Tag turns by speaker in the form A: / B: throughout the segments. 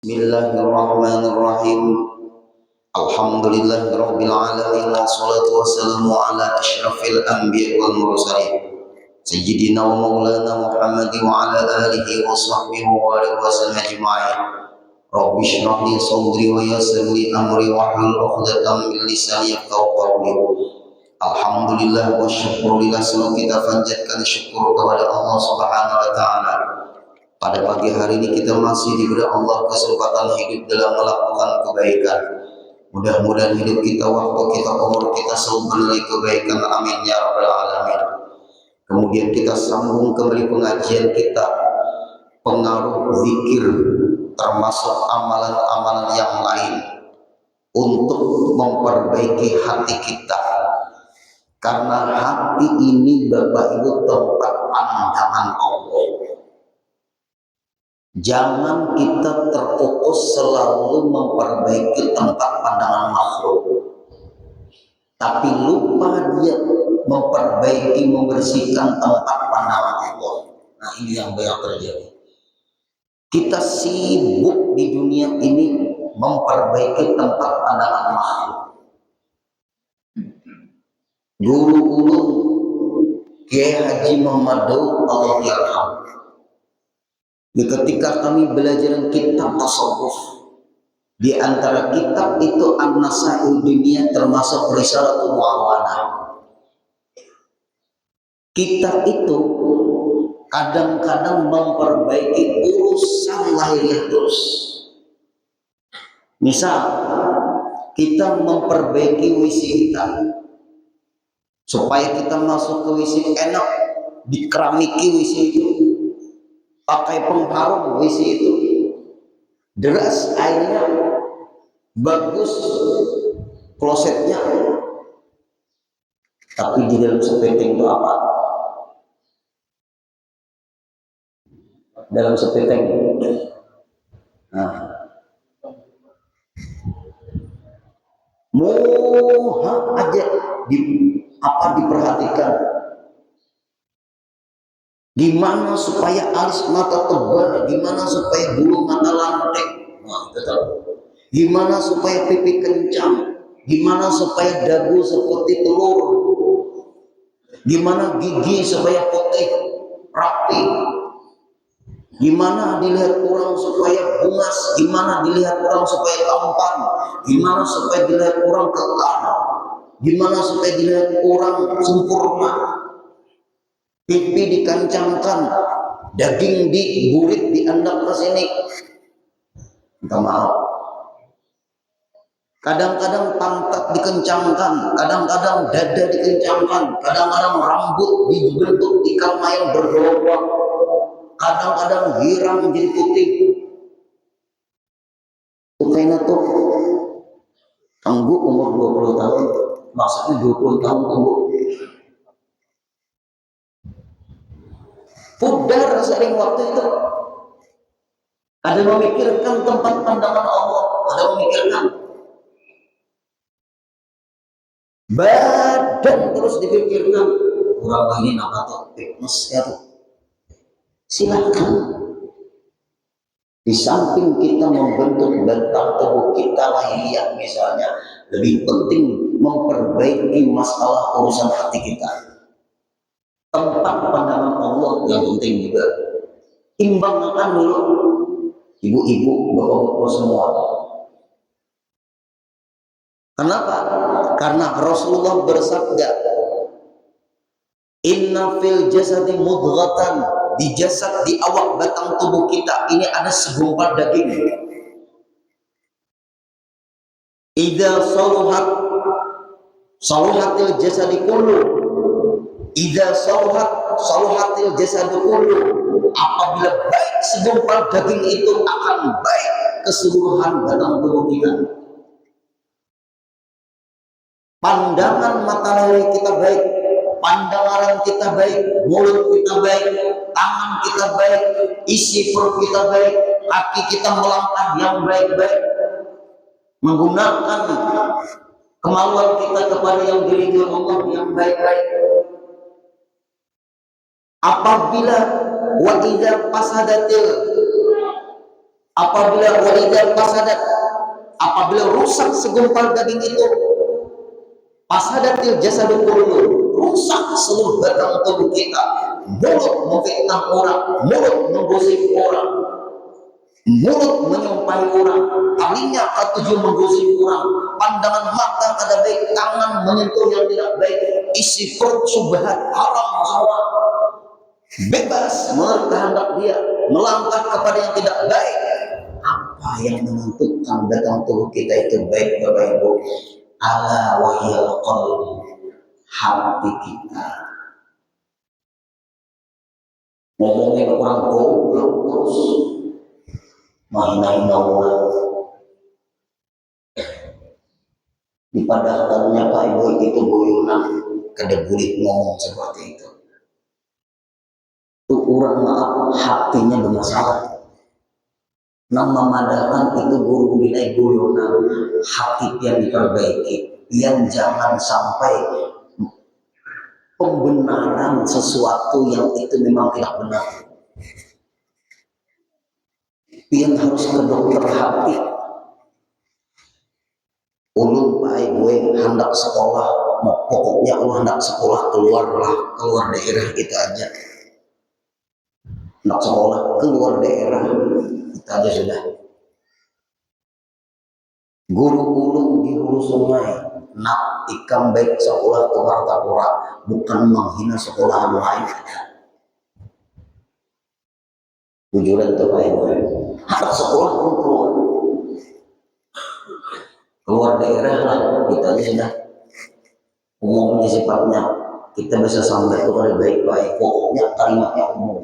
A: Bismillahirrahmanirrahim. Alhamdulillahirabbil alamin wassalatu wassalamu ala asyrafil anbiya'i wal mursalin sayyidina wa maulana Muhammadin wa ala alihi wa sahbihi wa alihi wasallam ajma'in. Rabbi shrah li sadri wa yassir li amri wahlul 'uqdatam min lisani yafqahu qawli. Alhamdulillah wa syukur lillah, selalu kita panjatkan syukur kepada Allah Subhanahu wa taala. Pada pagi hari ini kita masih diberi Allah kesempatan hidup dalam melakukan kebaikan. Mudah-mudahan hidup kita, waktu kita, umur kita selalu bernilai kebaikan. Amin ya rabbal alamin. Kemudian kita sambung kembali pengajian kita, pengaruh zikir termasuk amalan-amalan yang lain untuk memperbaiki hati kita. Karena hati ini Bapak Ibu tempat pandangan Allah. Jangan kita terfokus selalu memperbaiki tempat pandangan makhluk, tapi lupa dia memperbaiki, membersihkan tempat pandangan Allah. Nah, ini yang banyak terjadi. Kita sibuk di dunia ini memperbaiki tempat pandangan makhluk. Guru-guru Kiai Haji Muhammad Daud Allah yarham, ketika kami belajar kitab tasawuf, di antara kitab itu An-Nasaihud Dunia termasuk Risalatul Mu'awanah. Kita itu kadang-kadang memperbaiki urusan lahiriah terus. Misal kita memperbaiki WC kita supaya kita masuk ke WC enak, dikeramiki WC itu, pakai pengharum WC itu, deras airnya, bagus klosetnya, tapi di dalam sepeting itu apa? Dalam sepeting, nah, moha aja diperhatikan. Gimana supaya alis mata tebal, gimana supaya bulu mata lantai, nah, gimana supaya pipi kencang, gimana supaya dagu seperti telur, gimana gigi supaya putih rapi, gimana dilihat orang supaya bungas, gimana dilihat orang supaya tampan, gimana supaya dilihat orang kekar, gimana supaya dilihat orang sempurna. Pipi dikencangkan, daging diburit, diendap ke sini. Minta maaf. Kadang-kadang pantat dikencangkan, kadang-kadang dada dikencangkan, kadang-kadang rambut dibentuk ikal mayang bergelombang, kadang-kadang girang menjadi putih. Kayaknya tuh tunggu umur 20 tahun, maksudnya 20 tahun tunggu. Pudar sering waktu itu. Ada memikirkan tempat pandangan Allah, ada memikirkan badan terus dipikirkan. Orang ini apa tuh fitness ya tuh. Silakan. Di samping kita membentuk bentang tubuh kita lahiriah misalnya, lebih penting memperbaiki masalah urusan hati kita. Tempat pandangan Allah yang penting juga. Imbangkan dulu, ibu-ibu, bapak-bapak semua. Kenapa? Karena Rasulullah bersabda, inna fil jasadi mudghatan, di jasad, di awak batang tubuh kita ini ada segumpal daging. Idza saluhatil jasadi kullu, idza saluhatil jasadu kullu, apabila baik segumpal daging itu akan baik keseluruhan batang tubuh kita. Pandangan mata lahir kita baik, pandangan kita baik, mulut kita baik, tangan kita baik, isi perut kita baik, kaki kita melangkah yang baik-baik, menggunakan kemauan kita kepada yang diridhoi Allah yang baik-baik. Apabila wa idza fasadatil Apabila walidah fasadat, apabila rusak segumpal daging itu, fasadatil jasadu kulluhu, rusak seluruh badan tubuh kita. Mulut memfitnah orang, mulut menggosip orang, mulut menyumpahi orang, telinga ketujuh menggosip orang, pandangan mata kada baik, tangan menyentuh yang tidak baik, isi perut subhat haram semua, bebas menurut kehendak dia, melangkah kepada yang tidak baik. Apa yang menentukan batang tubuh kita itu baik, Bapak Ibu? Ala wahyal qalb, hati kita. Ngomongin orang goblok terus, main-main orang. Dipadahalnya Pak Ibu itu guyonan, kada boleh ngomong seperti itu. Itu orang maaf hatinya bermasalah. Nama madahan itu guru nilai guyonan, hati yang diperbaiki, yang jangan sampai pembenaran sesuatu yang itu memang tidak benar. Yang harus ke dokter hati. Ulun Pak Ibu hendak sekolah, pokoknya ulun hendak sekolah keluar daerah itu aja. Hendak sekolah keluar daerah itu aja sudah. Guru ulun di hulu sungai, nak ikam baik sekolah ke Martapura, bukan menghina sekolah lain. Tujuan itu Pak Ibu, harus sekolah pun keluar daerah lah, kita aja sudah. Umumnya sifatnya kita bisa sampai itu kali baik-baik, pokoknya kalimatnya umum.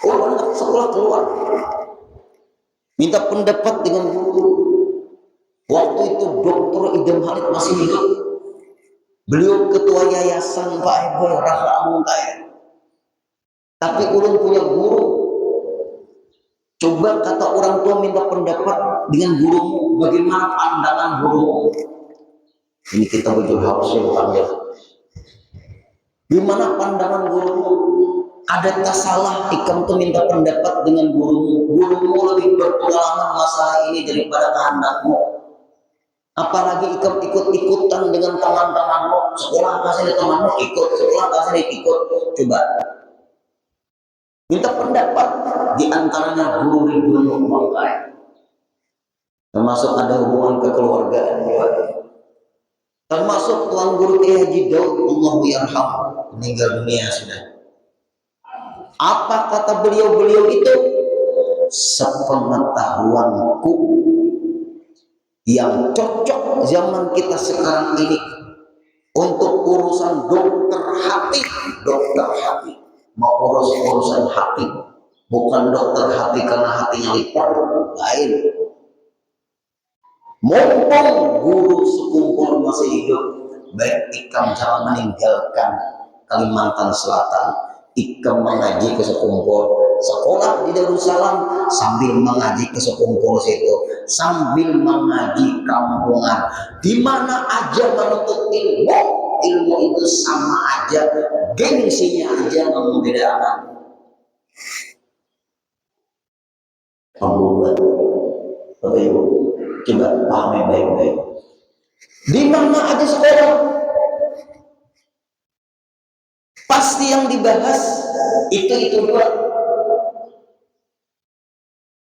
A: Orang sekolah keluar, minta pendapat dengan guru. Waktu itu Dr. Idam Halid masih hidup. Beliau ketua yayasan Pak Ibu Rahla Muntair. Tapi ulun punya guru. Coba kata orang tua minta pendapat dengan gurumu, bagaimana pandangan gurumu? Ini kita betul harusnya panggil. Gimana pandangan gurumu? Adakah salah ikam tuh minta pendapat dengan gurumu? Gurumu lebih berpengalaman masalah ini daripada kehendakmu. Apalagi ikam ikut-ikutan dengan teman-temanmu, sekolah kasih temanmu ikut, sekolah kasih ikut. Coba minta pendapat, di antaranya guru Ridwan Mangkai, termasuk ada hubungan kekeluargaan juga, termasuk Tuan Guru Kiai Haji Daud Allahu yarham, meninggal dunia sudah. Apa kata beliau itu? Sepengetahuanku yang cocok zaman kita sekarang ini untuk urusan dokter hati, mau urusan hati, bukan dokter hati karena hatinya lipat, lain. Mumpung guru sekumpul masih hidup, baik ikam jangan meninggalkan Kalimantan Selatan. Ikam mengaji ke sekumpul, sekolah di Darussalam sambil mengaji ke sekumpul situ, sambil mengaji kampungan, di mana aja menuntut ilmu itu sama aja, gengsinya aja membedakan. Pembuat, Bapak Ibu, coba pahami baik-baik. Di mana aja sekolah, pasti yang dibahas itu dua.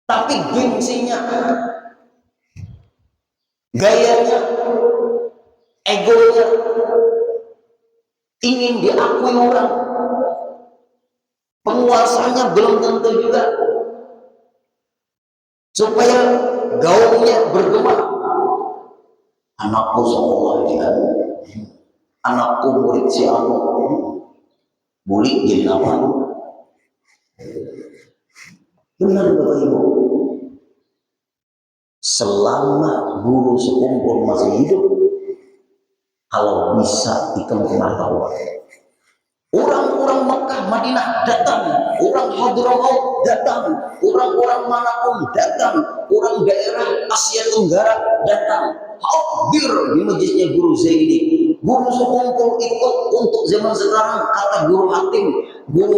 A: Tapi gengsinya, gayanya, egonya, ingin diakui orang, penguasanya belum tentu juga, supaya gaulnya bergema. Anakku sekolah dia, anakku murid si anu, boleh jadi apa? Benar Bapak Ibu, selama guru sekumpul masih hidup, kalau bisa ikam ke martabat. Orang-orang Mekah, Madinah datang, orang Hadramaut datang, orang-orang manapun datang, orang daerah Asia Tenggara datang, hadir di masjidnya Guru Zaini. Guru sekumpul ikut. Untuk zaman sekarang kata Guru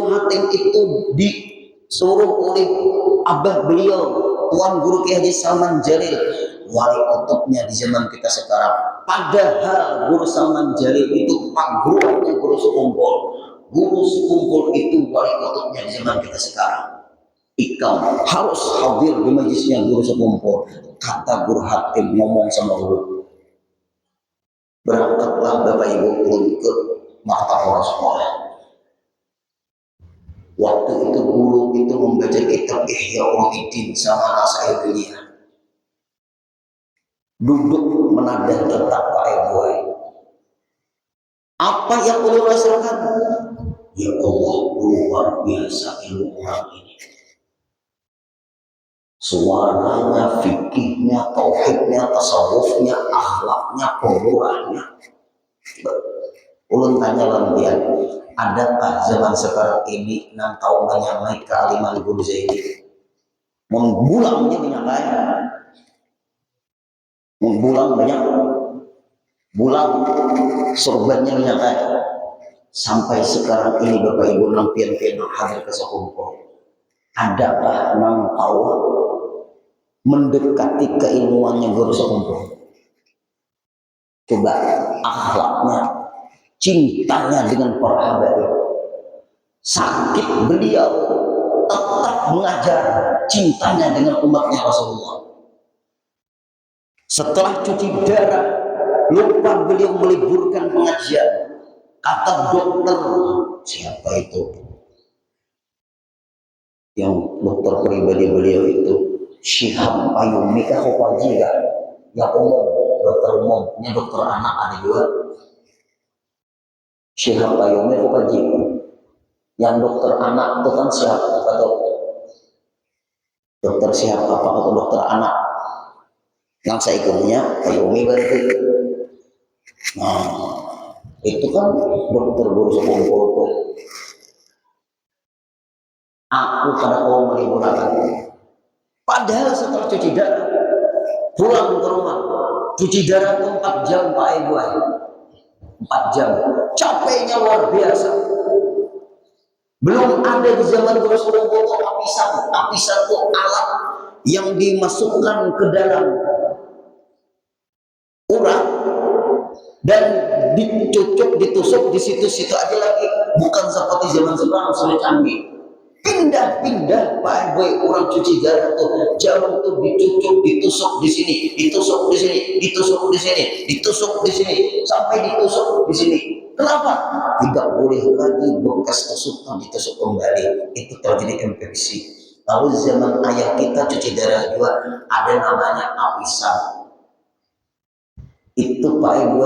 A: Hatim itu disuruh oleh abah beliau Tuan Guru Kiai Haji Salman Jalil, wali kutubnya di zaman kita sekarang. Padahal Guru Salman Jalil itu paguruannya Guru Sekumpul. Guru Sekumpul itu wali kutubnya di zaman kita sekarang. Ikam harus hadir di majlisnya Guru Sekumpul. Kata Guru Hatim ngomong sama guru, berangkatlah Bapak Ibu untuk mata orang sekolah. Waktu itu guru itu membaca kitab Ihya Ulumuddin sama Nasaih Dunia. Duduk menadah kitab Pak Ibu. Apa yang guru rasakan? Ya Allah, luar biasa ilmu orang ini. Suaranya, fikihnya, tauhidnya, tasawufnya, akhlaknya, pemurahnya. Ulun tanya lantian, adakah zaman sekarang ini nang tahu menyamai kealiman guru ini? Membulangnya menyamai, membulang banyak, bulang sorbannya menyamai. Sampai sekarang ini Bapak Ibu nang pian-pian hadir ke Sekumpul, adakah nang tahu mendekati keilmuannya Guru Sekumpul? Coba akhlaknya, cintanya dengan para habaib. Sakit beliau tetap mengajar cintanya dengan umatnya Rasulullah. Setelah cuci darah, lupa beliau meliburkan pengajian. Kata dokter, siapa itu? Yang dokter pribadi beliau itu Syihab Payumi kah Kopaji kan? Yang umum, dokter umum, ini dokter anak ada juga. Syihab Payumi Kopaji. Yang dokter anak itu kan siapa? Kata dokter siapa? Apa kata dokter anak? Yang saya ikutnya Payumi berarti. Nah, itu kan dokter Guru Sekumpul tuh. Aku pada kaum meliburkan. Padahal setelah cuci darah, pulang ke rumah, cuci darah itu 4 jam Pak Ibu. 4 jam, capeknya luar biasa. Belum ada di zaman Guru Sekumpul itu apisan itu alat yang dimasukkan ke dalam urat dan ditusuk di situ-situ aja lagi, bukan seperti zaman sekarang sudah canggih. Pindah-pindah Pak Ibu, orang cuci darah tuh jarum tuh ditusuk di sini, ditusuk di sini, ditusuk di sini, ditusuk di sini, sampai ditusuk di sini. Kenapa? Tidak boleh lagi bekas tusukan ditusuk kembali. Itu terjadi infeksi. Lalu zaman ayah kita cuci darah juga ada namanya apisan. Itu Pak Ibu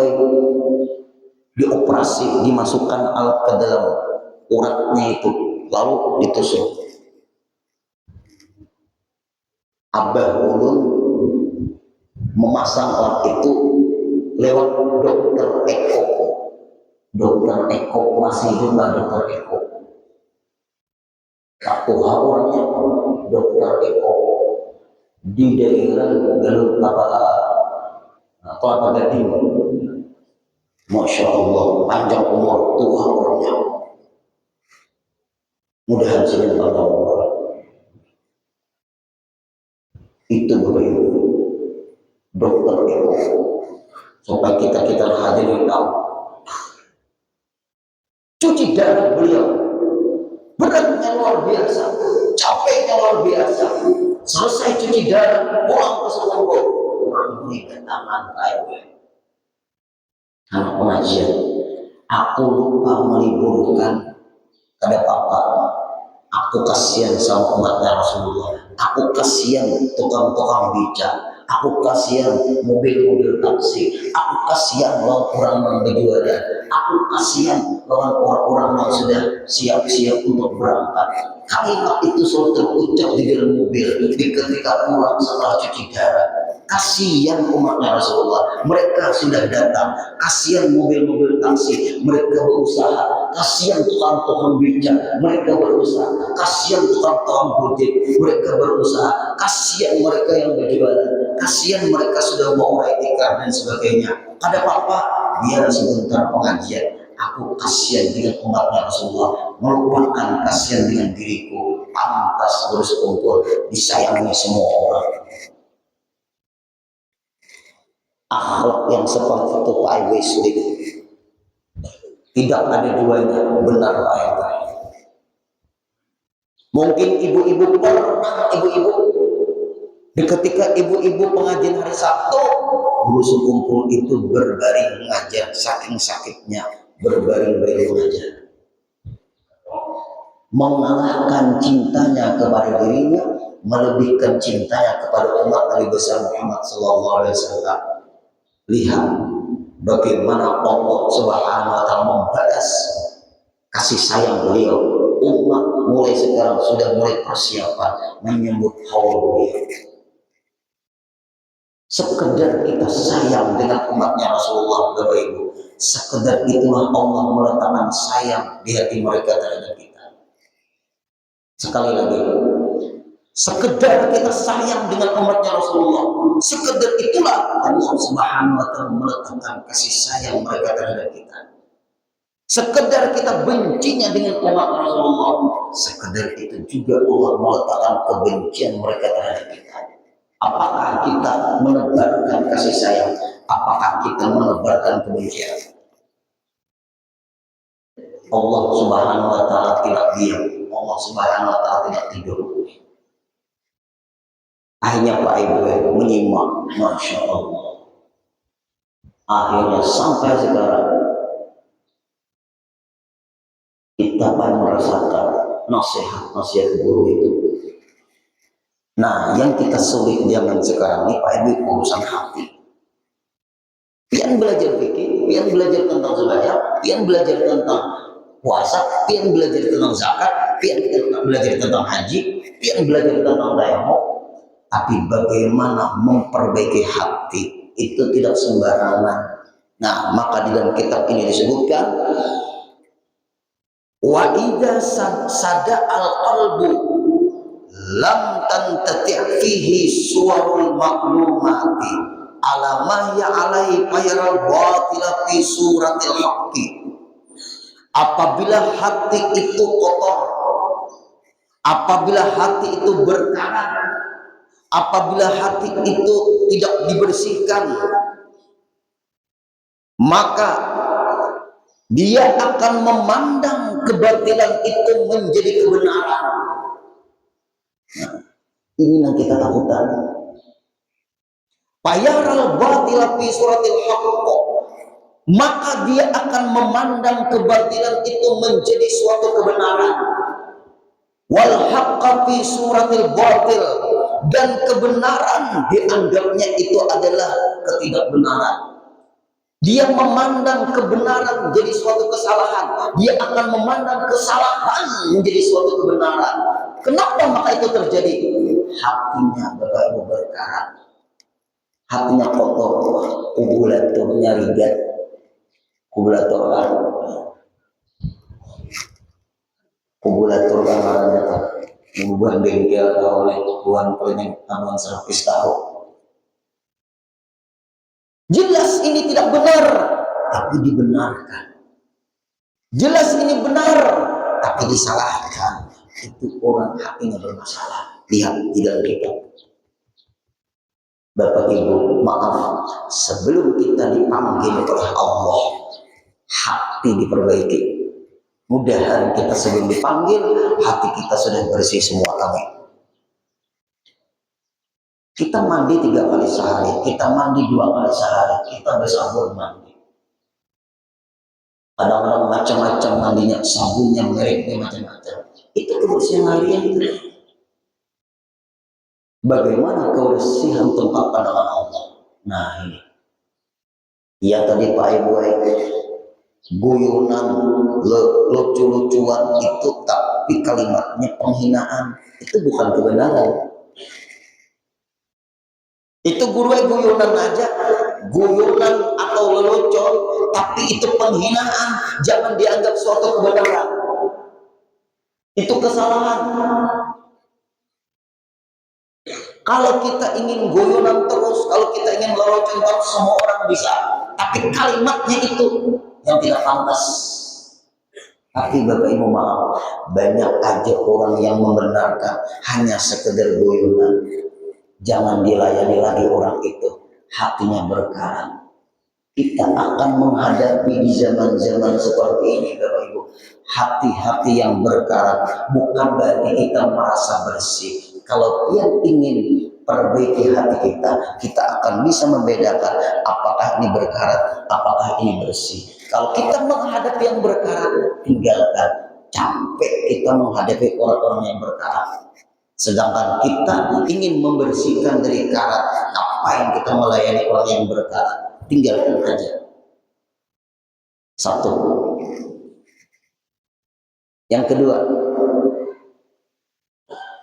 A: dioperasi, dimasukkan alat ke dalam uratnya itu, lalu ditusuk. Abah ulun memasang alat itu lewat dokter Eko. Dokter Eko masih juga dokter Eko. Aku orangnya dokter Eko di daerah Galuh Kelapa Gading. Masya Allah, panjang umur, tua orangnya. Mudahan sini Allah. Itu Bapak Ibu, dokter Eko. Sampai kita hadirin tahu. Cuci darah beliau, beratnya luar biasa, capeknya luar biasa. Selesai cuci darah, pulang ke Sekumpul. Orang ini ke tangan saya. Anak pengajian, aku lupa meliburkan pada papa. Aku kasihan sama umatnya Rasulullah. Aku kasihan tukang-tukang beca. Aku kasihan mobil-mobil taksi. Aku kasihan lawan orang yang berjualan. Aku kasihan lawan orang-orang yang sudah siap-siap untuk berangkat. Kalimat itu selalu terucap di dalam mobil di ketika pulang setelah cuci darah. Kasihan umatnya Rasulullah, mereka sudah datang. Kasihan mobil-mobil taksi, mereka berusaha. Kasihan tukang-tukang beca, mereka berusaha. Kasihan tukang-tukang gojek, mereka berusaha. Kasihan mereka yang berjualan. Kasihan mereka sudah mau tikar dan sebagainya. Ada apa-apa? Biar sebentar pengajian. Aku kasihan dengan umatnya Rasulullah. melupakan kasihan dengan diriku, pantas berkumpul disayangi semua orang. Akhlak yang seperti itu Pak Wisli tidak ada duanya, benar Pak Wisli. Mungkin ibu-ibu pernah ketika ibu-ibu pengajian hari Sabtu, guru sekumpul itu berbaring mengajar, saking sakitnya berbaring-baring mengajar, mengalahkan cintanya kepada dirinya, melebihkan cintanya kepada umat Nabi besar Muhammad SAW. Lihat bagaimana Allah Subhanahu wa Ta'ala membalas kasih sayang beliau. Umat mulai sekarang sudah mulai persiapan menyambut haul beliau. Sekedar kita sayang dengan umatnya Rasulullah, Bapak Ibu, sekedar itulah Allah meletakkan sayang di hati mereka terhadap kita. Sekali lagi, sekedar kita sayang dengan umatnya Rasulullah, sekedar itulah Allah Subhanahu wa Ta'ala meletakkan kasih sayang mereka terhadap kita. Sekedar kita bencinya dengan umat Rasulullah, sekedar itu juga Allah meletakkan kebencian mereka terhadap kita. Apakah kita menebarkan kasih sayang? Apakah kita menebarkan kebencian? Allah Subhanahu wa Ta'ala tidak diam. Allah Subhanahu wa Ta'ala tidak tidur. Akhirnya Pak Ibu menyimak, Masya Allah. Akhirnya sampai sekarang kita akan merasakan nasihat guru itu. Nah, yang kita sulit zaman sekarang ini Pak Ibu urusan hati. Pian belajar fikih, pian belajar tentang sembahyang, pian belajar tentang puasa, pian belajar tentang zakat, pian belajar tentang haji, pian belajar tentang tayamum. Tapi bagaimana memperbaiki hati itu tidak sembarangan. Nah, maka di dalam kitab ini disebutkan, wa idza sada al-qalbu lam tantati' fihi suwarul maklumati ala ma ya alai fayaral batila fi suratil haqqi. Apabila hati itu kotor, apabila hati itu berkarat, apabila hati itu tidak dibersihkan, maka dia akan memandang kebatilan itu menjadi kebenaran. Nah, ini yang kita takutkan. Fayaral batila fi suratil haqq, maka dia akan memandang kebatilan itu menjadi suatu kebenaran. Wal haqqa fi suratil batil, dan kebenaran dianggapnya itu adalah ketidakbenaran. Dia memandang kebenaran menjadi suatu kesalahan. Dia akan memandang kesalahan menjadi suatu kebenaran. Kenapa maka itu terjadi? Hatinya Bapak Ibu berkarat. Hatinya kotor. Kubulaturnya rigat. Kubulatur kamarnya tak. Membuat bengkel oleh Tuhan penyeng tamuan servis tahu. Jelas ini tidak benar, tapi dibenarkan. Jelas ini benar, tapi disalahkan. Itu orang hatinya bermasalah. Lihat di dalam kitab. Bapak Ibu, maaf, sebelum kita dipanggil oleh Allah, hati diperbaiki. Mudahan kita sebelum dipanggil, hati kita sudah bersih semua kami. Kita mandi 3 kali sehari, kita mandi 2 kali sehari, kita bersabun mandi. Kadang-kadang macam-macam mandinya, sabunnya, mereknya macam-macam. Itu kebersihan harian itu. Bagaimana kebersihan tempat pandangan Allah? Nah ini. Ya tadi Pak Ibu, guyonan, lucu-lucuan itu, tapi kalimatnya penghinaan, itu bukan kebenaran. Itu guyonan aja, guyonan atau lelucon, tapi itu penghinaan, jangan dianggap suatu kebenaran. Itu kesalahan. Kalau kita ingin guyonan terus, kalau kita ingin lelucon terus, semua orang bisa. Tapi kalimatnya itu yang tidak pantas. Tapi Bapak Ibu maaf, banyak aja orang yang membenarkan hanya sekedar guyonan. Jangan dilayani lagi orang itu, hatinya berkarat. Kita akan menghadapi di zaman-zaman seperti ini Bapak Ibu, hati-hati yang berkarat. Bukan berarti kita merasa bersih. Kalau dia ingin perbaiki hati kita akan bisa membedakan apakah ini berkarat, apakah ini bersih. Kalau kita menghadapi yang berkarat, tinggalkan. Capek kita menghadapi orang-orang yang berkarat. Sedangkan kita ingin membersihkan dari karat, ngapain kita melayani orang yang berkarat? Tinggalkan aja. Satu. Yang kedua,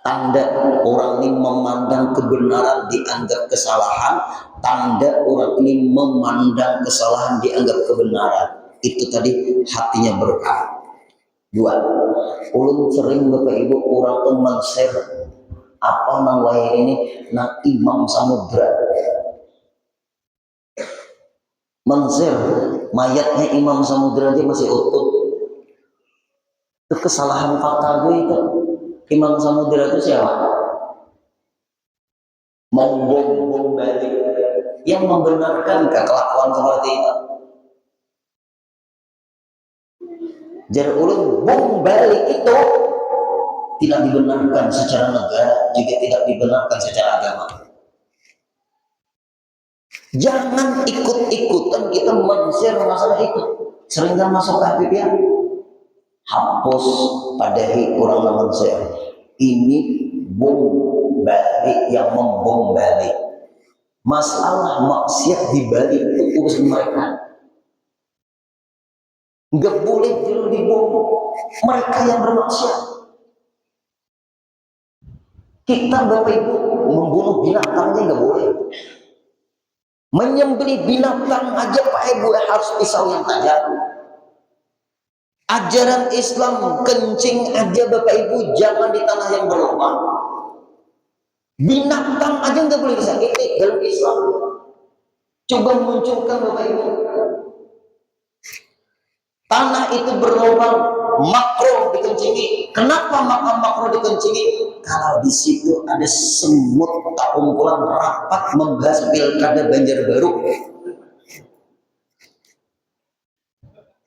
A: tanda orang ini memandang kebenaran dianggap kesalahan, tanda orang ini memandang kesalahan dianggap kebenaran. Itu tadi hatinya berkah. Dua, ulun sering Bapak Ibu orang tuh men-share apa namanya ini nak Imam Samudra. Men-share mayatnya Imam Samudra aja masih utuh. Itu kesalahan fatal gue itu. Imam Samudra itu siapa? Membom balik yang membenarkan kelakuan seperti itu. Jadi ulun bom balik itu tidak dibenarkan secara negara, juga tidak dibenarkan secara agama. Jangan ikut-ikutan kita men-share masalah itu. Sering kan masuk ke Habib ya? Hapus padahi orang namun share. Ini bom balik yang membom balik. Masalah maksiat di balik itu urusan mereka. Nggak boleh tiru dibom mereka yang bermaksiat. Kita Bapak Ibu membunuh binatangnya nggak boleh. Menyembelih binatang aja Pak Ibu harus pisau yang tajam. Ajaran Islam kencing aja Bapak Ibu jangan di tanah yang berlubang. Binatang aja nggak boleh disakiti dalam Islam. Coba munculkan Bapak Ibu. Tanah itu berlubang, makro dikencingi. Kenapa makro dikencingi? Kalau di situ ada semut tak kumpulan rapat membahas pilkada Banjarbaru.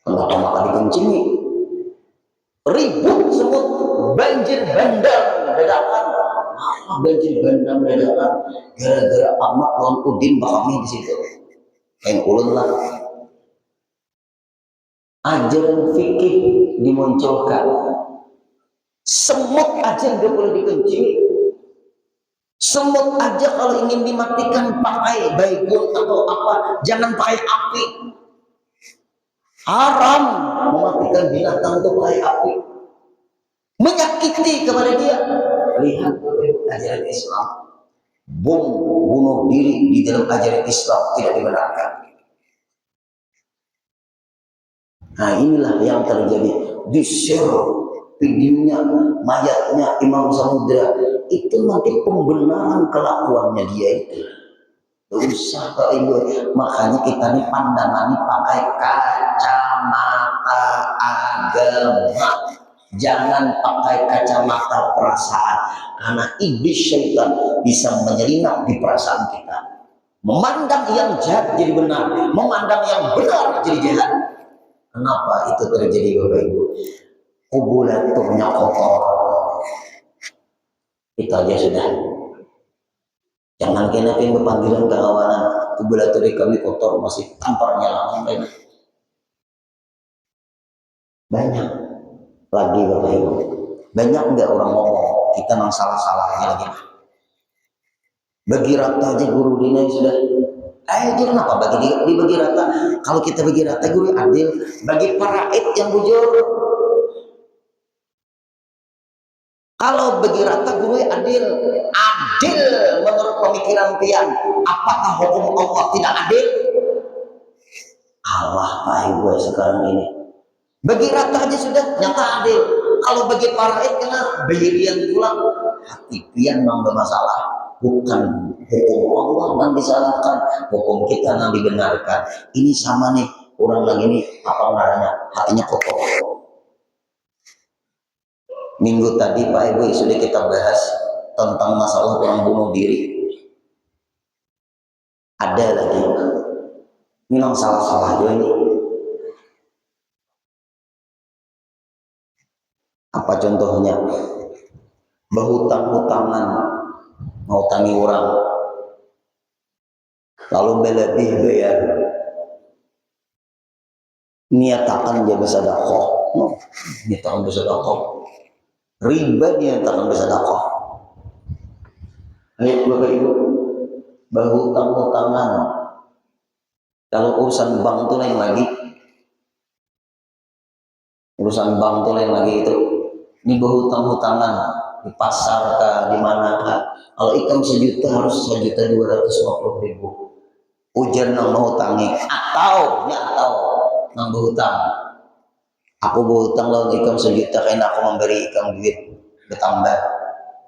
A: Kenapa maka dikencingi? Ribut semut, banjir bandang dadakan. Banjir bandang dadakan gara-gara Ahmad lawan Udin Bakami di situ. Kayak ulun lah. Ajaran fikih dimunculkan. Semut aja nggak boleh dikencingi. Semut aja kalau ingin dimatikan pakai baygon atau apa, jangan pakai api. Haram mematikan binatang itu pakai api. Menyakiti kepada dia. Lihat ajaran Islam. Bom bunuh diri di dalam ajaran Islam tidak dibenarkan. Nah inilah yang terjadi. Di-share videonya, mayatnya Imam Samudra. Itu nanti pembenaran kelakuannya dia itu. Usah Pak Ibu. Makanya kita nih pandangan pakai kacamata agama. Jangan pakai kacamata perasaan. Karena iblis syaitan bisa menyelinap di perasaan kita. Memandang yang jahat jadi benar. Memandang yang benar jadi jahat. Kenapa itu terjadi Bapak Ibu? Kubulaturnya kotor. Itu aja sudah. Jangan kena pengen panggilan kawanan. Kubulatur kami kotor masih tamparnya langsung banyak. Banyak lagi Bapak Ibu. Banyak enggak orang ngomong kita nang salah-salahnya lagi. Bagi rata aja guru dina sudah. Dia kenapa dibagi rata? Kalau kita bagi rata guru adil, bagi para id yang bujur. Kalau bagi rata guru adil menurut pemikiran pian. Apakah hukum Allah tidak adil? Allah Pak Ibu sekarang ini. Bagi rata aja sudah nyata adil. Kalau bagi para id kena bayirian pulang, hati pian memang bermasalah. Bukan hukum Allah yang disalahkan, hukum kita yang dibenarkan. Ini sama nih orang lagi ini apa namanya hatinya kotor. Minggu tadi Pak Ibu sudah kita bahas tentang masalah orang bunuh diri. Ada lagi, memang salah-salah juga ini. Apa contohnya? Berhutang-hutangan, mau tangi orang, lalu berlebih bayar. Niatakan dia bersedekah, niatakan bersedekah. Riba niatakan bersedekah. Ayo Bapak Ibu, berhutang-hutangan. Kalau urusan bank itu lain lagi. Urusan bank itu lain lagi itu. Ini berhutang-hutangan di pasar kah, di mana kah. Kalau ikan 1 juta harus 1.250.000. Ujian nang berhutangi atau nang berhutang. Aku berhutang lawan ikan 1 juta karena aku memberi ikan duit bertambah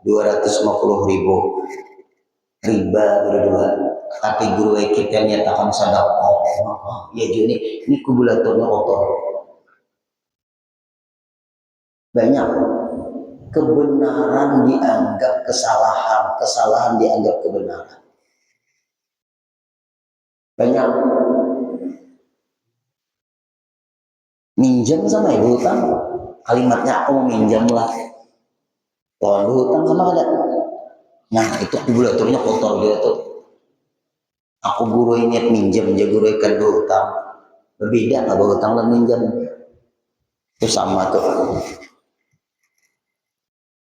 A: 250.000. Riba berdua. Tapi guru kita nyatakan sedekah. Ya ini kubulatornya kotor. Banyak kebenaran dianggap kesalahan, kesalahan dianggap kebenaran. Banyak minjam sama ibu hutang, kalimatnya aku minjam lah. Kalau ibu hutang sama ada. Nah itu kubulatornya kotor gitu tuh. Aku guru ingat minjam, dia guru ikan berhutang. Berbeda nggak berhutang dan minjam. Itu sama tuh.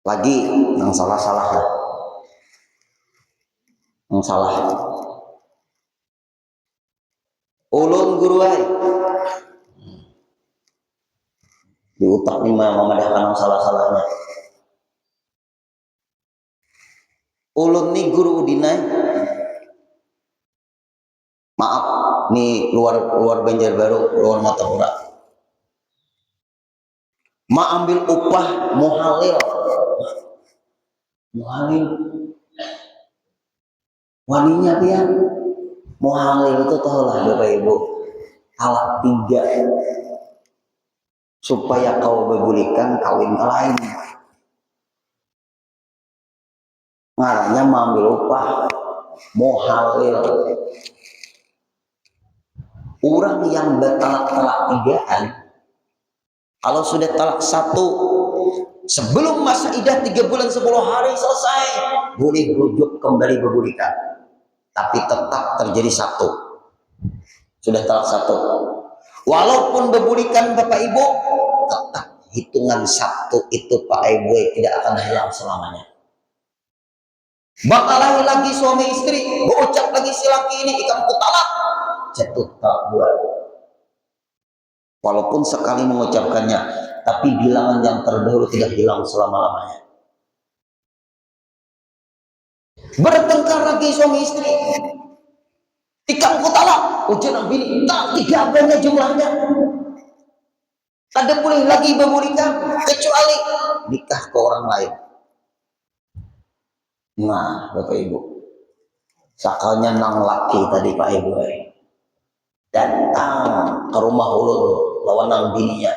A: Lagi yang salah-salah lah. Yang salah. Ulun guru ay. Di utak nih memadahkan yang salah-salahnya. Ulun nih guru udinai. Maaf, nih luar Banjarbaru, luar Matapura. Ma ambil upah muhalil. Muhalil. Waninya dia. Muhalil itu tahulah Bapak Ibu. Alat 3 supaya kau berbulikan kawin ke lain. Ngaranya mengambil upah muhalil. Orang yang bertalak-talak 3-an, kalau sudah talak 1 sebelum masa idah 3 bulan 10 hari selesai, boleh rujuk kembali berbulikan. Tapi tetap terjadi 1. Sudah talak 1. Walaupun berbulikan Bapak Ibu, tetap hitungan 1 itu Pak Ibu tidak akan hilang selamanya. Bakal lagi suami istri, berucap lagi si laki ini ikan kutalak, jatuh talak 2. Walaupun sekali mengucapkannya, tapi bilangan yang terdahulu tidak hilang selama-lamanya. Bertengkar lagi suami istri, ikan kutalak, ujian bini, tak 3 banyak jumlahnya. Tidak boleh lagi berbulikan kecuali nikah ke orang lain. Nah, Bapak Ibu, sakalnya nang laki tadi Pak Ibu datang ke rumah ulun lawan nang bininya,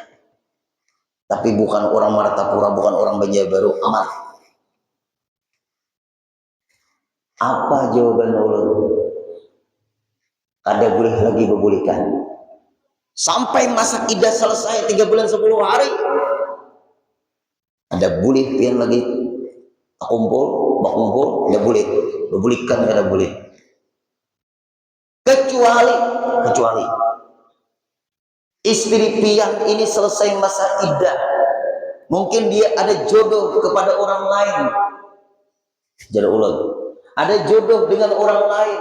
A: tapi bukan orang Martapura, bukan orang Banjarbaru, aman. Apa jawaban ulun? Kada boleh lagi berbulikan sampai masa idah selesai 3 bulan 10 hari. Ada boleh pian lagi bakumpul, tidak boleh berbulikan, kada boleh. Kecuali istri pian ini selesai masa iddah, mungkin dia ada jodoh kepada orang lain. Jadi ulun, ada jodoh dengan orang lain,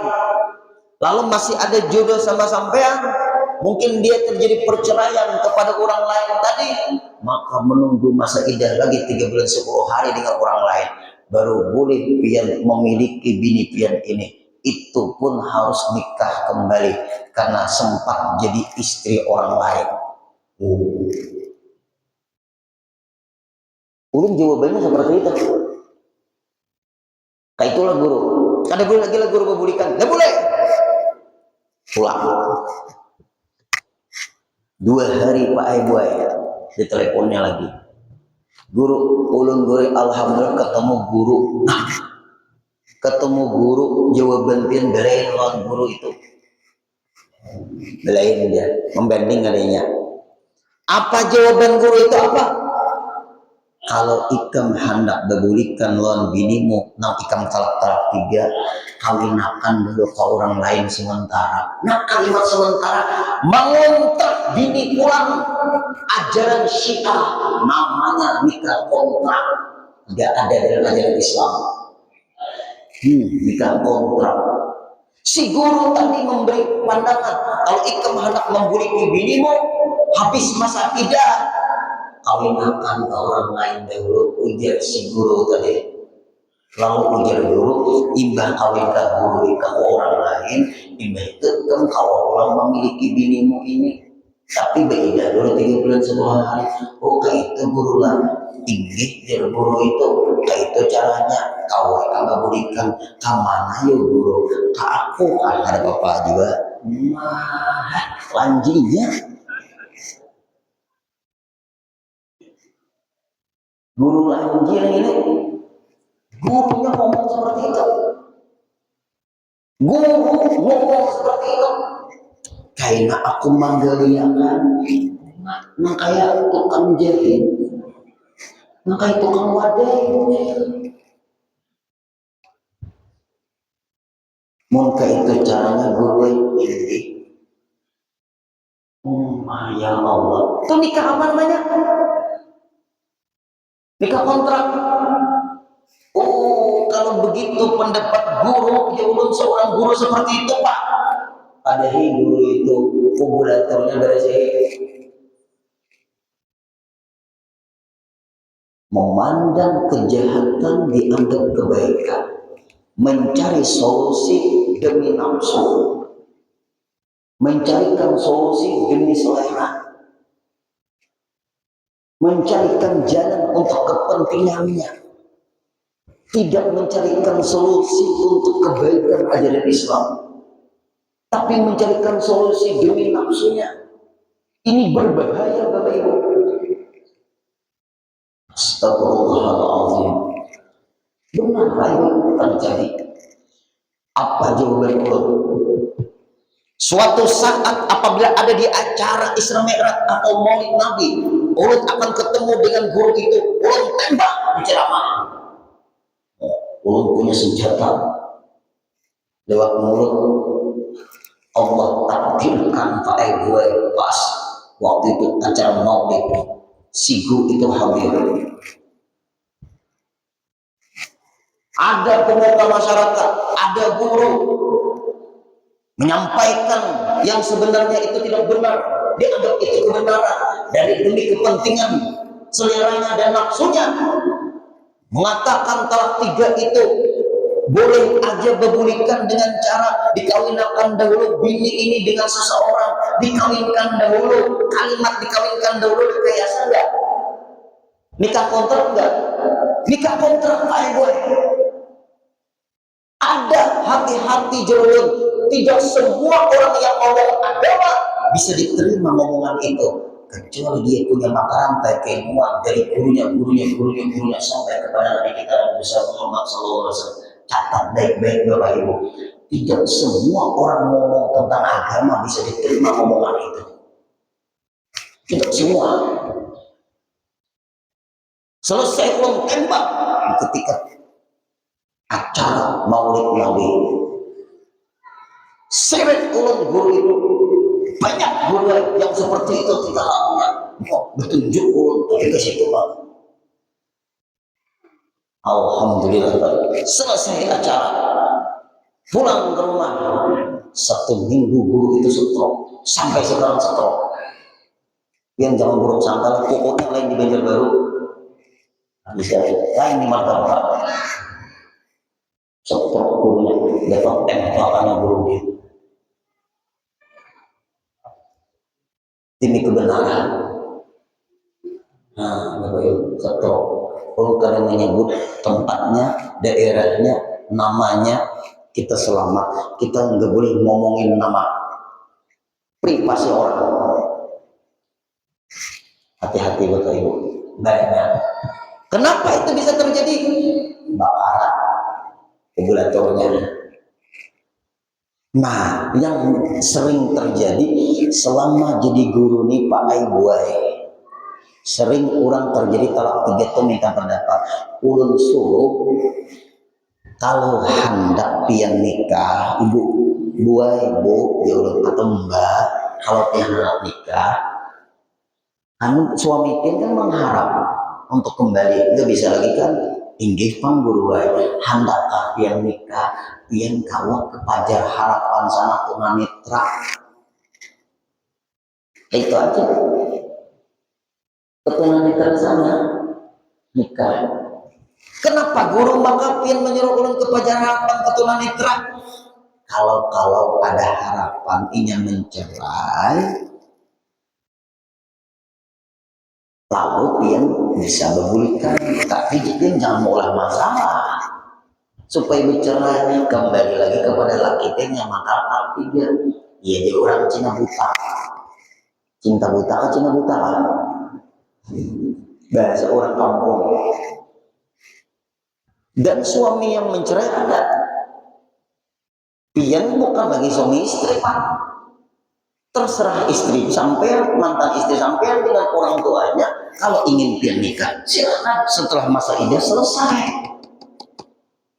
A: lalu masih ada jodoh sama sampean, mungkin dia terjadi perceraian kepada orang lain tadi, maka menunggu masa iddah lagi 3 bulan 10 hari dengan orang lain, baru boleh pian memiliki bini pian ini. Itu pun harus nikah kembali karena sempat jadi istri orang lain. Ulun jawabannya seperti itu. Kayak itulah guru. Kada boleh lagi lah guru berbulikan. Tidak boleh. Pulang. 2 hari Pak Ibu di teleponnya lagi. Guru ulun guru alhamdulillah ketemu guru. Nah, ketemu guru jawaban pian belain lawan guru itu. Belain dia, membanding adanya. Apa jawaban guru itu apa? Kalau ikam hendak bebulikan lawan binimu, nang ikam talak-talak 3, kawinakan dulu ke orang lain sementara. Nah kalimat sementara mengontrak bini pulang ajaran Syiah, namanya nikah kontrak. Tidak ada dalam ajaran Islam. Nikah kontrak. Si guru tadi memberi pandangan, kalau ikam hendak membuliki binimu, habis masa idah, kawinakan ke orang lain dahulu. Ujar si guru tadi. Lalu ujar guru, imbah kawin ke guru ke orang lain, imbah itu kan kau orang memiliki binimu ini. Tapi beda dulu 3 bulan 10 hari. Oh kayak itu guru lah. Tinggi dari guru itu, kayak itu caranya. Kau akan berikan ke mana yuk guru? Ke aku kan ada bapak juga. Nah, lanjinya. Guru lanjir ini, gurunya ngomong seperti itu. Guru ngomong seperti itu. Kayaknya aku manggil dia kan, nah kayak tukang jahit, nah kayak tukang wadai. Mungkin itu caranya guru ini. Ya Allah. Itu nikah apa namanya? Nikah kontrak. Oh, kalau begitu pendapat guru, ya ulun seorang guru seperti itu Pak. Ada guru itu kubulatornya dari saya. Memandang kejahatan dianggap kebaikan, mencari solusi demi nafsu, mencarikan solusi demi selera, mencarikan jalan untuk kepentingannya, tidak mencarikan solusi untuk kebaikan ajaran Islam, tapi mencarikan solusi demi nafsunya. Ini berbahaya Bapak Ibu. Astagfirullahaladzim. Benar ini terjadi. Apa jawaban Allah? Suatu saat apabila ada di acara Isra Mi'raj atau Maulid Nabi, ulun akan ketemu dengan guru itu, ulun tembak di ceramah. Ulun punya senjata lewat mulut. Allah takdirkan Pak gue pas waktu itu acara Maulid, si guru itu hadir. Ada pemuka masyarakat, ada guru menyampaikan yang sebenarnya itu tidak benar, dia anggap itu kebenaran dari demi kepentingan seleranya dan nafsunya, mengatakan talak 3 itu boleh aja bebulikan dengan cara dikawinkan dahulu bini ini dengan seseorang, dikawinkan dahulu, kalimat dikawinkan dahulu rekayasa enggak? Nikah kontrak enggak? Nikah kontrak kayak gue. Ada hati-hati jauh. Tidak semua orang yang ngomong agama bisa diterima ngomongan itu, kecuali dia punya mata rantai keilmuan dari gurunya sampai kepada Nabi kita Nabi besar Muhammad SAW. Catat baik-baik Bapak Ibu, tidak semua orang ngomong tentang agama bisa diterima ngomongan itu. Tidak semua. Selesai belum tembak ketika acara Maulid Nabi, seret ulun guru itu, banyak guru yang seperti itu tidak lakukan. Bertunjuk ulun ke situ Pak. Alhamdulillah selesai acara, pulang ke rumah. 1 minggu guru itu stroke, sampai sekarang stroke. Yang jangan buruk sangka, pokoknya lain di Banjarbaru, bisa lain di Martabak. Stroke gurunya, dapat tembakannya guru dia. Demi kebenaran. Nah, Bapak Ibu, stroke. Kalau kalian menyebut tempatnya, daerahnya, namanya, kita selamat. Kita nggak boleh ngomongin nama privasi orang. Hati-hati Bapak Ibu. Banyak Kenapa itu bisa terjadi? Bakaran regulatornya. Nah, yang sering terjadi selama jadi guru nih Pak Aibuai, sering orang terjadi talak tiga itu minta pendapat. Ulun suruh kalau hendak pian nikah, ibu, buai, ibu, ya ulun atau mbak, kalau pian hendak nikah, anu suami pian kan mengharap untuk kembali, nggak bisa lagi kan? Inggih pang guru wae, hendakkah pian nikah, pian kawat kepajar harapan sana tunanetra. Itu aja. Ketunanetra sana nikah. Kenapa guru maka pian menyuruh ulun kepajar harapan ketunanetra? Kalau ada harapan ingin mencerai, lalu pian bisa berbulikan, tapi pian jangan mengulah masalah. Supaya bercerai kembali lagi kepada laki yang maka tiga. Iya jadi orang Cina buta. Cinta buta kan Cina buta kan? Bahasa orang kampung. Dan suami yang mencerai ada. Pian bukan lagi suami istri Pak. Terserah istri sampean, mantan istri sampean dengan orang tuanya. Kalau ingin pian nikah, silakan setelah masa iddah selesai.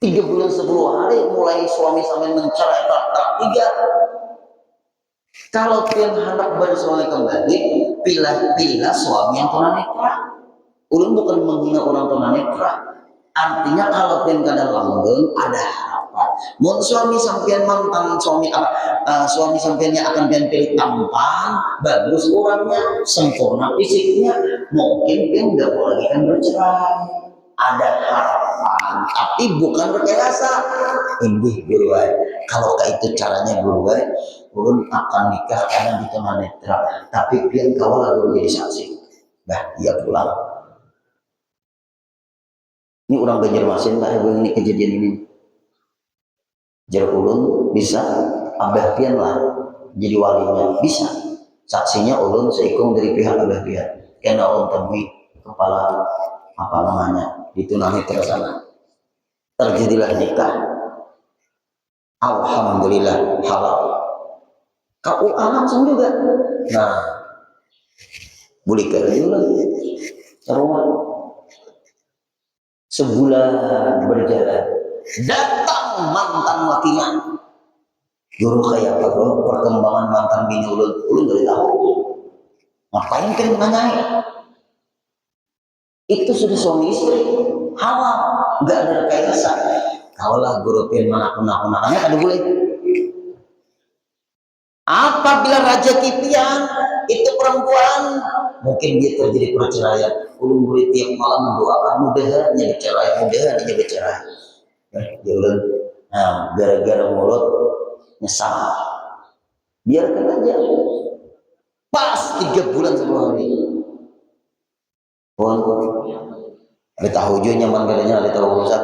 A: 3 bulan 10 hari mulai suami sampean mencerai tak 3. Kalau pian hendak bersuami kembali, pilih suami yang tunanetra. Ulun bukan menghina orang tunanetra. Artinya kalau pian kada langgeng ada harapan. Mun suami sampean mantan suami sampeannya akan pian pilih tampan, bagus orangnya, sempurna fisiknya, mungkin pian enggak boleh lagi kan bercerai. Ada harapan, tapi bukan rekayasa. Ini guru kalau kayak itu caranya guru ulun akan nikah karena di tunanetra, tapi pian kawal guru jadi saksi. Bah, iya pulang. Ini orang Banjarmasin Pak ini kejadian ini. Jar ulun bisa abah pian lah jadi walinya, bisa. Saksinya ulun seikung dari pihak abah pian. Karena ulun temui kepala apa namanya di tunanetra sana. Terjadilah nikah. Alhamdulillah halal. Kau langsung juga. Nah, boleh kerja lah. Sebulan berjalan, datang mantan lakinya. Guru kayak apa bro? Perkembangan mantan bini ulun dari tahu. Ngapain kan nanya? Itu sudah suami istri, halal, nggak ada rekayasa. Kaulah guru pian anak-anaknya kada boleh. Apabila raja kipian itu perempuan, mungkin dia terjadi perceraian. Ulun boleh tiap malam mendoakan mudahan dia bercerai. Ya ulun, nah gara-gara mulut nyesal. Biarkan aja. Pas 3 bulan 10 hari. Pun ada tahu juga nyaman katanya ada tahu urusan.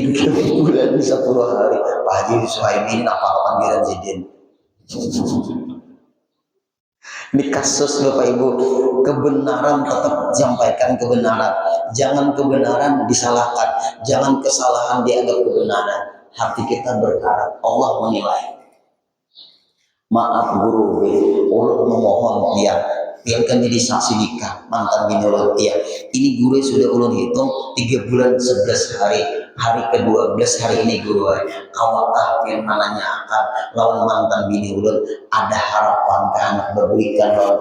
A: 3 bulan 10 hari. Pak Haji Suhaimi apa-apa panggilan Zidin. Ini kasus Bapak Ibu, kebenaran tetap sampaikan kebenaran. Jangan kebenaran disalahkan. Jangan kesalahan dianggap kebenaran. Hati kita berkarat. Allah menilai. Maaf guru, ulun memohon dia biarkan jadi saksi nikah mantan bini ulun. Iya, ini guru sudah ulun hitung 3 bulan 11 hari. Hari ke-12 hari ini guru kawakah yang mananya akan lawan mantan bini ulun ada harapan ke anak berberikan lawan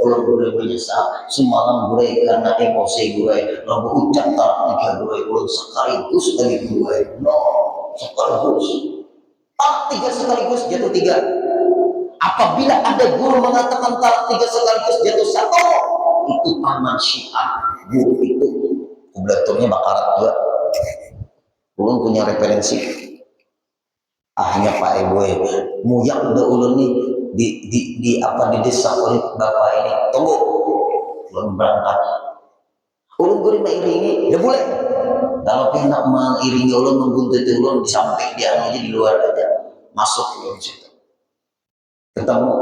A: ulun boleh menyesal semalam guru karena emosi guru lalu ucap tak nikah guru ulun sekaligus dari guru no sekaligus 3 sekaligus jatuh 3. Apabila ada guru mengatakan talak 3 sekaligus jatuh 1, itu taman syiah. Guru itu kublaturnya bakarat juga. Ulun punya referensi. Ahnya Pak Ibu muyak udah ulun nih didesak oleh bapak ini. Tunggu, ulun berangkat. Ulun guru mengiringi, ya boleh. Kalau hendak mengiringi ulun membuntuti ulun di samping dia aja di luar aja masuk ulun situ. Ketemu,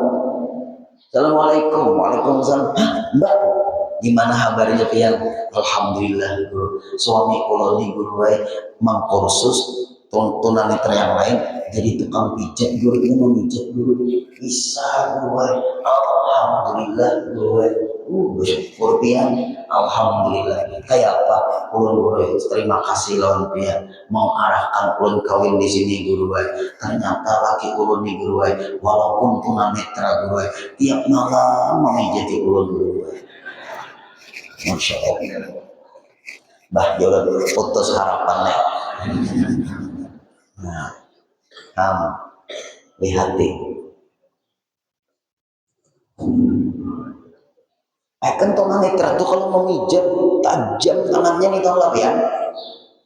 A: assalamualaikum, waalaikumsalam. Mbak, Gimana kabarnya pian? Alhamdulillah guru. Suami kula ni guru wae mangkursus tunanetra yang lain jadi tukang pijat guru ini memijat guru bisa guru wae. Alhamdulillah guru wae. Bersyukur pian. Alhamdulillah. Kayak apa? Ulun guru terima kasih lawan pian mau arahkan ulun kawin di sini guru wae. Ternyata laki ulun ni guru wae walaupun tunanetra guru wae tiap malam memijati ulun guru wae. Masya Allah. Bah jauh putus harapan nih. Nah, kamu lihat deh. Kan tunanetra tuh kalau memijat tajam tangannya nih tahu lah ya.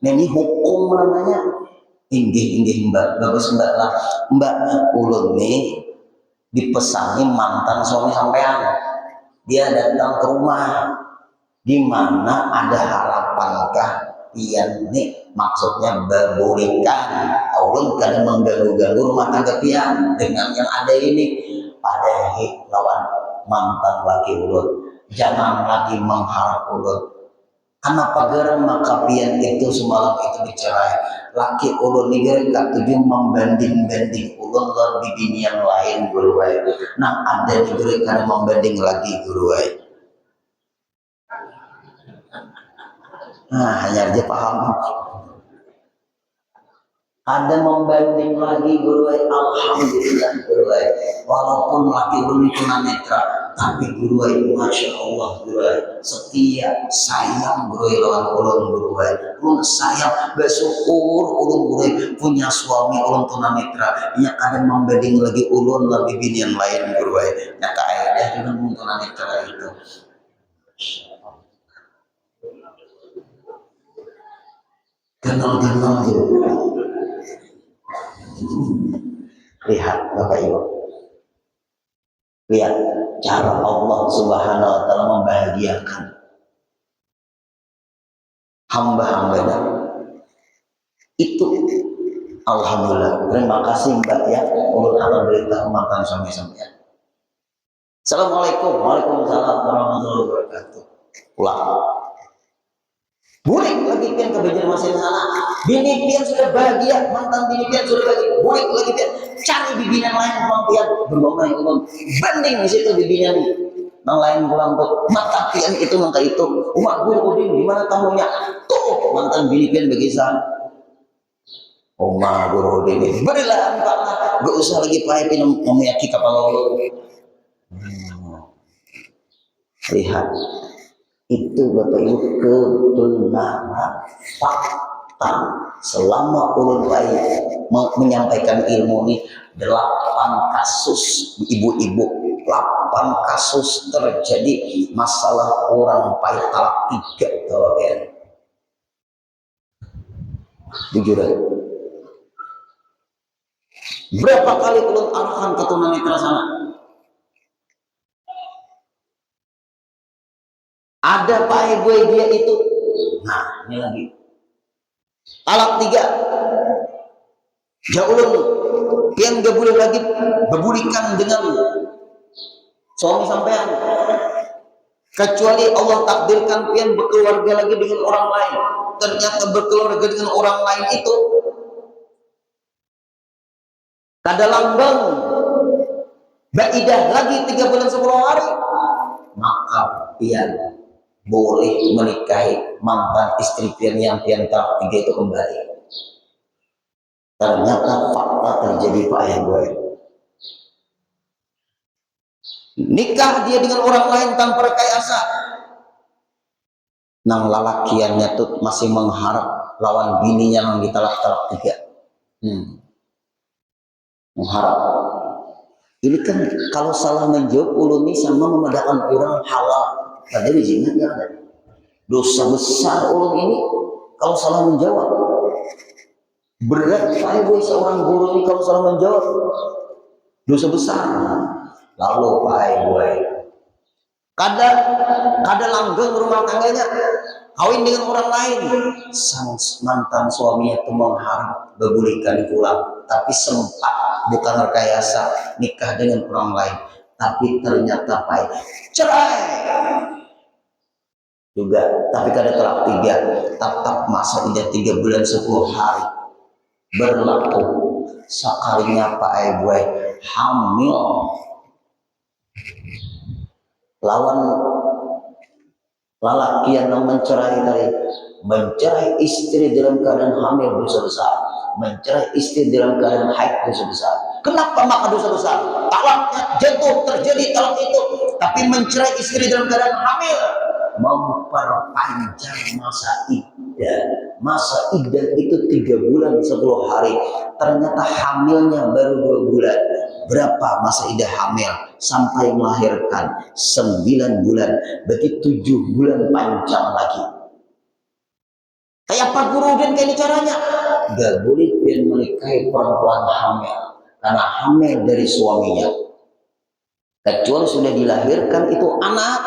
A: Nah, ini hukum namanya. Inggih mbak, bagus mbak lah. Mbak ulun nih dipesani mantan suami sampean. Dia datang ke rumah. Di mana ada harapankah pian nih maksudnya berburikan ulun kan mengganggu-ganggu rumah tangga pian dengan yang ada ini pada lawan mantan laki ulun jangan lagi mengharap ulun kenapa gerang maka pian itu semalam itu dicerai laki ulun ini gak tujuh membanding-banding ulun dan bini yang lain guru wae nah ada di guru kan membanding lagi guru wae. Nah, hanya aja paham. Ada membanding lagi guru alhamdulillah guru walaupun laki guru itu tunanetra tapi guru masya Allah guru setia sayang guru lawan ulun guru ulun sayang bersyukur ulun guru punya suami ulun tunanetra yang ada membanding lagi ulun lebih bini yang lain guru nyata ayah dengan tunanetra itu. Kenal-kenal juga. Lihat Bapak Ibu. Lihat cara Allah Subhanahu wa taala membahagiakan hamba-hambanya. Itu alhamdulillah. Terima kasih Mbak ya. Ulun akan beritahu mantan suami-suaminya. Assalamualaikum. Waalaikumsalam warahmatullahi wabarakatuh. Pulang. Bulik lagi pian ke Banjarmasin sana. Bini pian sudah bahagia, mantan bini pian sudah bahagia. Bulik lagi pian cari bini yang lain pulang pian berbondong ikut banding di situ bini yang lain pulang tuh. Mata pian itu mangka itu. Umat guru udin gimana tamunya? Tuh mantan bini pian begisan. Umat guru udin berilah entah gak usah lagi pahit pian memiliki kapal laut. Lihat. Itu Bapak Ibu kebenaran fakta selama ulun baik menyampaikan ilmu ini 8 kasus ibu-ibu 8 kasus terjadi masalah orang pahit talak 3 kalau ya jujur aja berapa kali ulun arahkan ke tunanetra sana ada Pak Ibu dia itu. Nah, ini lagi. Talak 3. Jauh pian gak boleh lagi berbulikan dengan suami sampean. Kecuali Allah takdirkan pian berkeluarga lagi dengan orang lain. Ternyata berkeluarga dengan orang lain itu kada langgeng. Baidah lagi 3 bulan 10 hari. Maka pian boleh menikahi mantan istri pian yang pian talak 3 itu kembali. Ternyata fakta terjadi Pak Ibu. Nikah dia dengan orang lain tanpa rekayasa. Nang lalakiannya tuh masih mengharap lawan bininya yang ditalak-talak 3. Mengharap. Ini kan kalau salah menjawab uluni sama membedakan orang halal. Padahal izinnya dia ada. Dosa besar ulun ini kalau salah menjawab. Berat saya seorang guru ini kalau salah menjawab. Dosa besar. Lalu Pak Ibu. Kada langgeng rumah tangganya. Kawin dengan orang lain. Sang mantan suaminya itu mengharap berbulikan pulang. Tapi sempat bukan rekayasa nikah dengan orang lain. Tapi ternyata Pak cerai. juga, tapi kada telak 3, tetap masa idah 3 bulan 10 hari berlaku. Sakalinya Pak Ibu hamil lawan lalaki yang mencerai istri dalam keadaan hamil dosa besar, mencerai istri dalam keadaan haid dosa besar. Kenapa maka dosa besar? Talaknya jatuh terjadi talak itu, tapi mencerai istri dalam keadaan hamil memperpanjang masa iddah. Masa iddah itu 3 bulan 10 hari. Ternyata hamilnya baru 2 bulan. Berapa masa iddah hamil? Sampai melahirkan 9 bulan. Berarti 7 bulan panjang lagi. Kayak apa guru dan kayak caranya? Gak boleh dia menikahi perempuan hamil. Karena hamil dari suaminya. Kecuali sudah dilahirkan itu anak,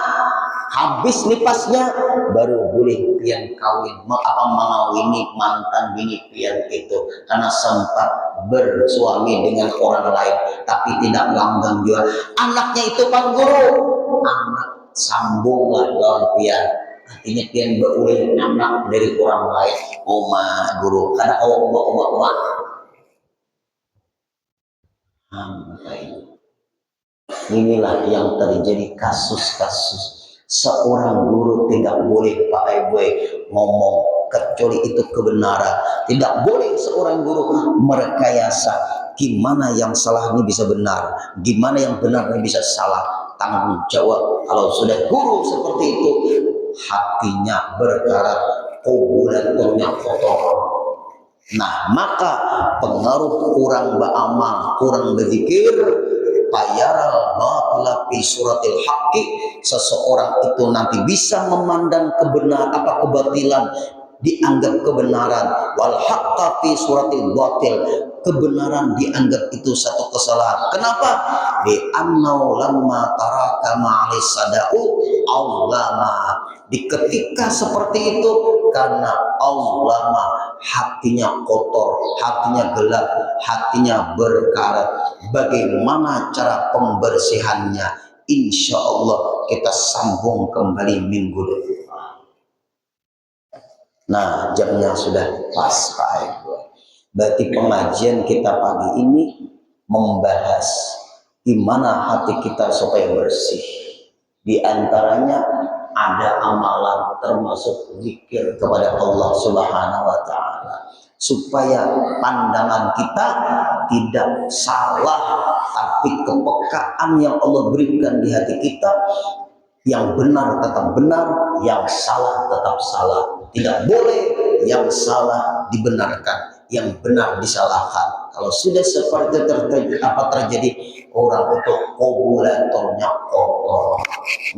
A: habis nipasnya, baru boleh pian kawin, mengawini mantan bini pian itu. Karena sempat bersuami dengan orang lain, tapi tidak langgang juga. Anaknya itu Pak Guru, anak sambunglah lawan pian. Artinya pian berulang anak dari orang lain. Oma Guru, karena oma. Inilah yang terjadi kasus-kasus. Seorang guru tidak boleh Pak Ibu ngomong kecuali itu kebenaran. Tidak boleh seorang guru merekayasa. Gimana yang salah ini bisa benar, gimana yang benar ini bisa salah. Tanggung jawab. Kalau sudah guru seperti itu, hatinya berkarat, kubulaturnya kotor. Nah, maka pengaruh kurang beramal, kurang berzikir, payaral batila fi suratil haqqi, seseorang itu nanti bisa memandang kebatilan dianggap kebenaran, wal haqqa fi suratil batil, kebenaran dianggap itu satu kesalahan. Kenapa? Di annau lamma taraka ma'alis sada'u allama. Di ketika seperti itu, karena allama, hatinya kotor, hatinya gelap, hatinya berkarat. Bagaimana cara pembersihannya? Insya Allah kita sambung kembali minggu depan. Nah, jamnya sudah pas Pak Ibu. Berarti pengajian kita pagi ini membahas gimana hati kita supaya bersih. Di antaranya ada amalan termasuk zikir kepada Allah Subhanahu wa taala supaya pandangan kita tidak salah, tapi kepekaan yang Allah berikan di hati kita, yang benar tetap benar, yang salah tetap salah. Tidak boleh yang salah dibenarkan, yang benar disalahkan. Kalau sudah seperti terjadi orang itu kubulaturnya kotor.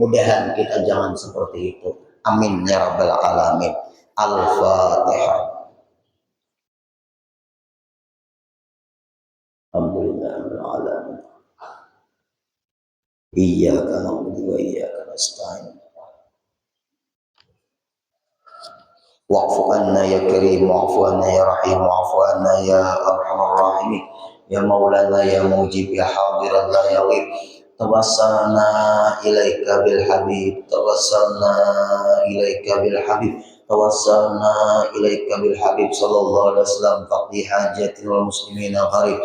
A: Mudahan kita jangan seperti itu. Amin ya rabbal alamin. Al-Fatihah. Alhamdulillah rabbil alamin. Iyyaka na'budu wa iyyaka nasta'in. Wa'fu anna ya karim, wa'fu anna ya rahim, wa'fu anna ya arhamar rahimin, ya maulana ya mujib, ya hadiran la yaghib. Tawassalna ilaika bil habib, tawassalna ilaika bil habib, tawassalna ilaika bil habib sallallahu alaihi wasallam, faqdi hajatil muslimina gharib.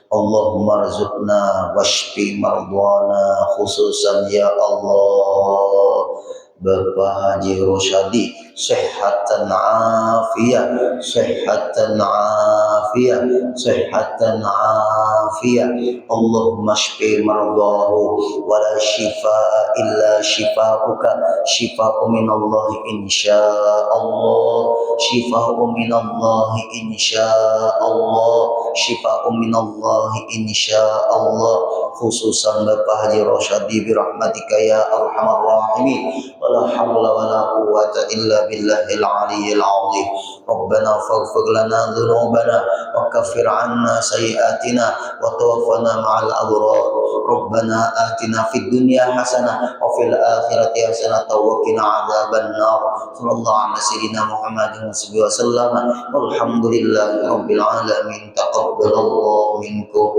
A: Allahumma arzuqna washfi mardwana khususan ya Allah Bapak Haji Rosyadi sehatan afiyah, sehatan afiyah, sehatan afiyah. Allahumma shfi mardahu wa la shifaa illa shifauka, shifau minallahi insyaallah, shifau minallahi insyaallah, shifau minallahi insyaallah. Khususan Bapak Haji Rosyadi birahmatika ya arhamar rahimin. ولا حول ولا قوة إلا بالله العلي العظيم. ربنا فاغفر لنا ذنوبنا وكفر عنا سيئاتنا وتوفنا مع الأبرار. ربنا آتنا في الدنيا حسنة وفي الآخرة حسنة وقنا عذاب النار. صلى الله على سيدنا محمد وسلم والحمد لله رب العالمين. تقبل الله منكم